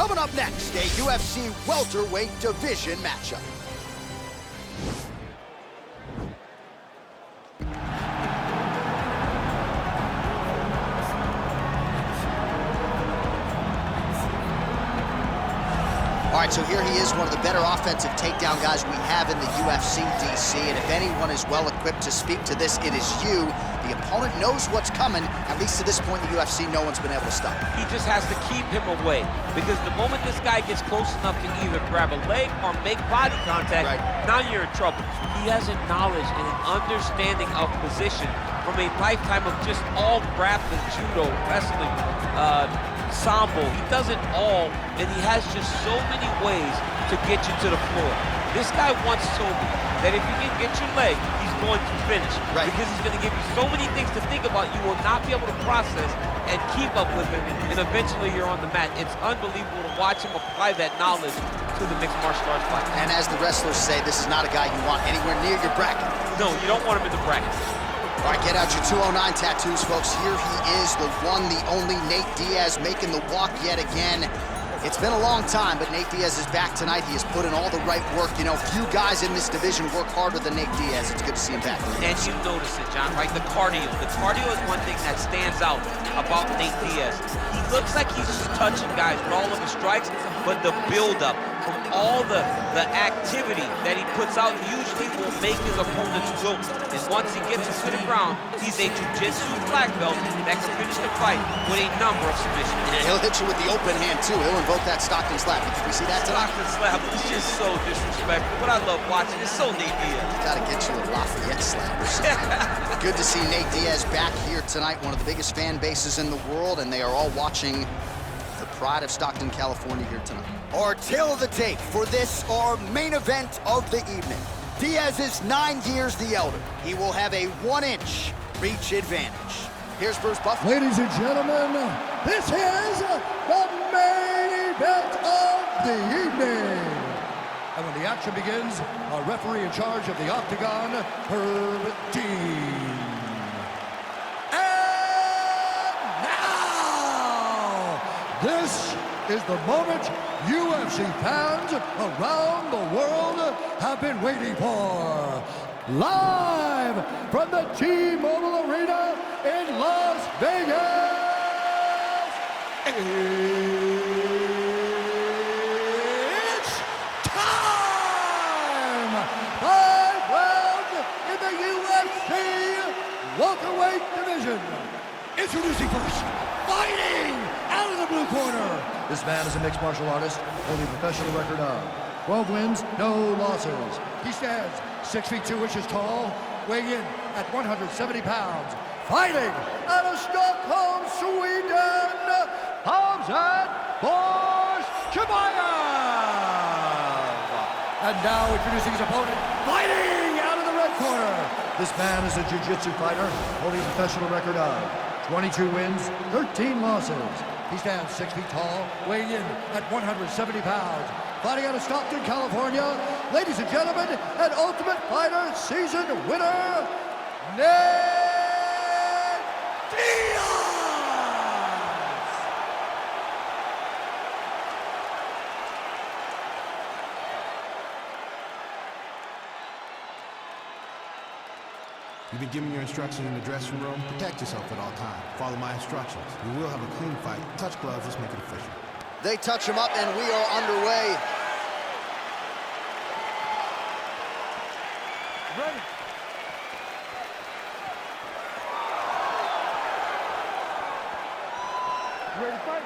Coming up next, a UFC welterweight division matchup. All right, so here he is, one of the better offensive takedown guys we have in the UFC, DC. And if anyone is well-equipped to speak to this, it is you. The opponent knows what's coming. At least to this point in the UFC, no one's been able to stop him. He just has to keep him away, because the moment this guy gets close enough to either grab a leg or make body contact, now you're in trouble. He has a knowledge and an understanding of position from a lifetime of just all grappling, judo, wrestling, sambo. He does it all, and he has just so many ways to get you to the floor. This guy once told me that if you can get your leg, he's going to finish. Because he's going to give you so many things to think about, you will not be able to process and keep up with him, and eventually you're on the mat. It's unbelievable to watch him apply that knowledge to the mixed martial arts fight. And as the wrestlers say, this is not a guy you want anywhere near your bracket. No, you don't want him in the bracket. All right, get out your 209 tattoos, folks. Here he is, the one, the only Nate Diaz, making the walk yet again. It's been a long time, but Nate Diaz is back tonight. He has put in all the right work. You know, few guys in this division work harder than Nate Diaz. It's good to see him back. And you notice it, John, right? The cardio. The cardio is one thing that stands out about Nate Diaz. He looks like he's just touching guys with all of his strikes, but the build-up from all the activity that he puts out usually will make his opponents wilt. And once he gets him to the ground, he's a jiu-jitsu black belt that can finish the fight with a number of submissions. And he'll hit you with the open hand, too. He'll invoke that Stockton slap. Did we see that tonight? Stockton slap is just so disrespectful. But I love watching it. It's so Nate Diaz. Gotta get you a Lafayette slap or something. Good to see Nate Diaz back here tonight. One of the biggest fan bases in the world, and they are all watching the pride of Stockton, California here tonight. Our tale of the tape for this, our main event of the evening. Diaz is 9 years the elder. He will have a 1-inch reach advantage. Here's Bruce Buffer. Ladies and gentlemen, this is the main event of the evening. And when the action begins, our referee in charge of the Octagon, Herb Dean. And now, this is the moment UFC fans around the world have been waiting for. Live from the T-Mobile Arena in Las Vegas, it's time! 5 rounds in the UFC welterweight division. Introducing first, fighting out of the blue corner. This man is a mixed martial artist, holding a professional record of 12 wins, no losses. He stands 6 feet 2 inches tall, weighing in at 170 pounds. Fighting out of Stockholm, Sweden, Khamzat Chimaev. And now introducing his opponent, fighting out of the red corner. This man is a jiu-jitsu fighter, holding a professional record of 22 wins, 13 losses. He stands 6 feet tall, weighing in at 170 pounds. Fighting out of Stockton, California, ladies and gentlemen, an Ultimate Fighter season winner, Nate Diaz! You've been given your instructions in the dressing room. Protect yourself at all times. Follow my instructions. You will have a clean fight. Touch gloves, let's make it official. They touch him up, and we are underway. Ready. Ready to fight?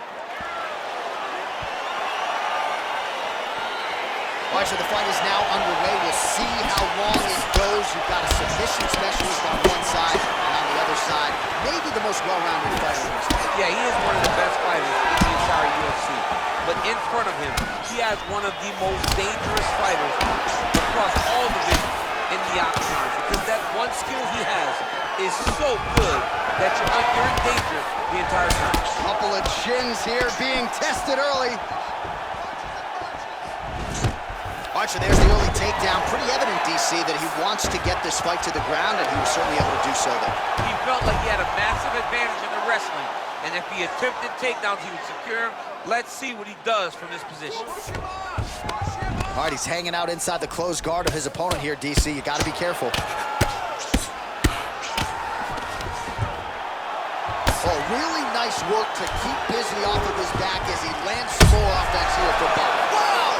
All right, so the fight is now underway. We'll see how long it goes. You've got a submission specialist on one side, and on the other side, maybe the most well-rounded fighter. Yeah, he is one of the best fighters in the entire UFC. But in front of him, he has one of the most dangerous fighters across all divisions in the Octagon. Because that one skill he has is so good that you're in danger the entire time. Couple of chins here being tested early. All right, All right, so there's the early takedown. Pretty evident, DC, that he wants to get this fight to the ground, and he was certainly able to do so there. He felt like he had a massive advantage in the wrestling, and if he attempted takedowns, he would secure him. Let's see what he does from this position. All right, he's hanging out inside the closed guard of his opponent here, DC. You got to be careful. Oh, really nice work to keep busy off of his back as he lands some more offense here from Bob. Wow!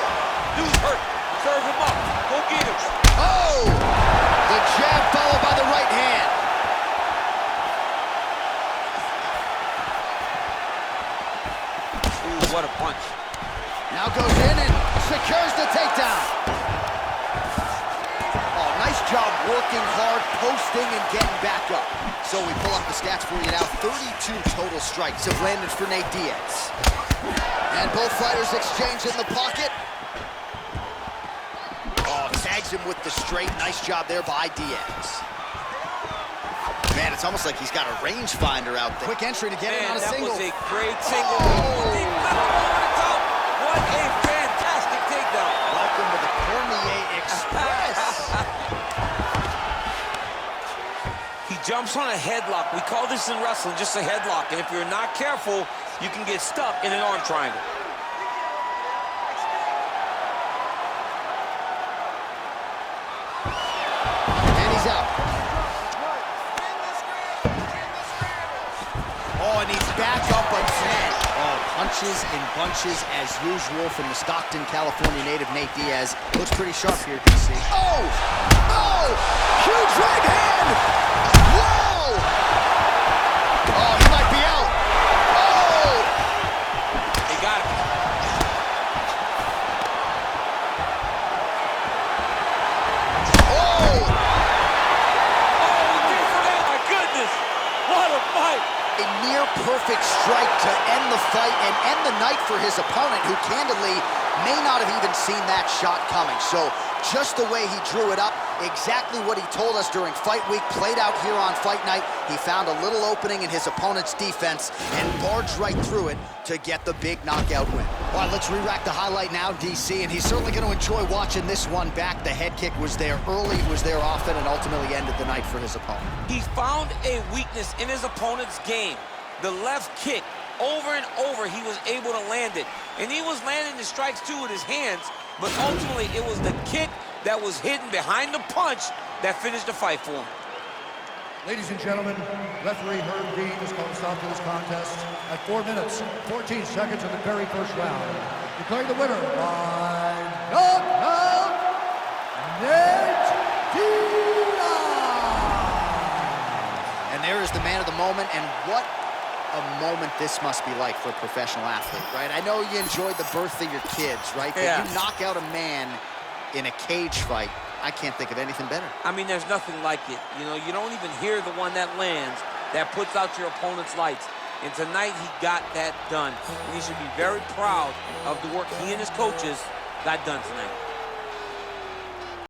Dude's hurt. Serve him up. Go get him. Oh! The jab followed by the right hand. Ooh, what a punch. Now goes in and secures the takedown. Oh, nice job working hard, posting, and getting back up. So we pull up the stats for you now. 32 total strikes have landed for Nate Diaz. And both fighters exchange in the pocket. Oh, tags him with the straight. Nice job there by Diaz. Man, it's almost like he's got a rangefinder out there. Quick entry to get in on a single. That was a great single. Oh! What a fantastic takedown. Welcome to the Cormier Express. He jumps on a headlock. We call this in wrestling just a headlock. And if you're not careful, you can get stuck in an arm triangle. And he's out. Oh, and he's back up again. Oh, punches in bunches as usual from the Stockton, California native Nate Diaz. Looks pretty sharp here, DC. Oh! Oh! Huge right hand! Whoa! Oh, he might be out. Oh! He got him. Oh! Oh, he did for that. My goodness. What a fight. A near-perfect strike to end the fight and end the night for his opponent, who candidly may not have even seen that shot coming. So just the way he drew it up, exactly what he told us during fight week, played out here on fight night. He found a little opening in his opponent's defense and barged right through it to get the big knockout win. All right, let's re-rack the highlight now, DC, and he's certainly going to enjoy watching this one back. The head kick was there early, was there often, and ultimately ended the night for his opponent. He found a weakness in his opponent's game. The left kick, over and over, he was able to land it. And he was landing the strikes, too, with his hands, but ultimately it was the kick that was hidden behind the punch that finished the fight for him. Ladies and gentlemen, referee Herb Dean has called a stop to this contest at 4 minutes, 14 seconds of the very first round. Declaring the winner by knockout, Nate Diaz! And there is the man of the moment, and what a moment this must be like for a professional athlete, right? I know you enjoyed the birth of your kids, right? But yeah. You knock out a man in a cage fight, I can't think of anything better. I mean, there's nothing like it. You know, you don't even hear the one that lands, that puts out your opponent's lights. And tonight, he got that done. And he should be very proud of the work he and his coaches got done tonight.